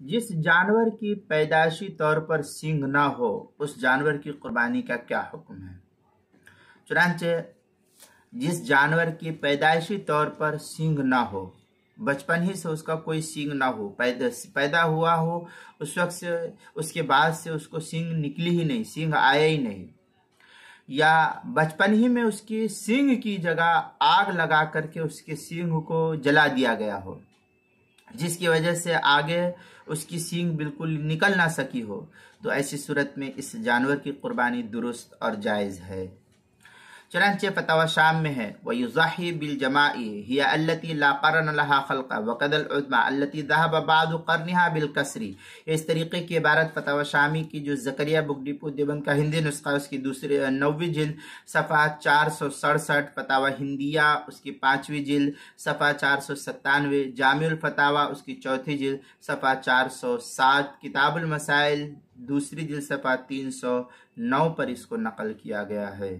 جس جانور کی پیدائشی طور پر سینگ نہ ہو اس جانور کی قربانی کا کیا حکم ہے؟ چنانچہ جس جانور کی پیدائشی طور پر سینگ نہ ہو، بچپن ہی سے اس کا کوئی سینگ نہ ہو، پیدا ہوا ہو اس وقت سے اس کے بعد سے اس کو سینگ نکلی ہی نہیں، سینگ آیا ہی نہیں، یا بچپن ہی میں اس کی سینگ کی جگہ آگ لگا کر کے اس کے سینگ کو جلا دیا گیا ہو، جس کی وجہ سے آگے اس کی سینگ بالکل نکل نہ سکی ہو، تو ایسی صورت میں اس جانور کی قربانی درست اور جائز ہے۔ چنانچہ فتاوی شام میں ہے وَيُضَحِّي بِالْجَمَاعِ هِيَ الَّتِي لَا قَرَنَ لَهَا خَلْقَ وَقَدَ الْعُدْمَى الَّتِي ذَهَبَ بَعْضُ قَرْنِهَا بِالْكَسْرِ۔ اس طریقے کی عبارت فتاوی شامی کی جو زکریا بک ڈپو دیوبند کا ہندی نسخہ اس کی دوسری 9ویں جلد صفحہ 467، فتاوی ہندیہ اس کی 5ویں جلد صفحہ 497، جامع الفتاوی اس کی 4تھی جلد صفحہ 407، کتاب المسائل دوسری جلد صفحہ 309 پر اس کو نقل کیا گیا ہے۔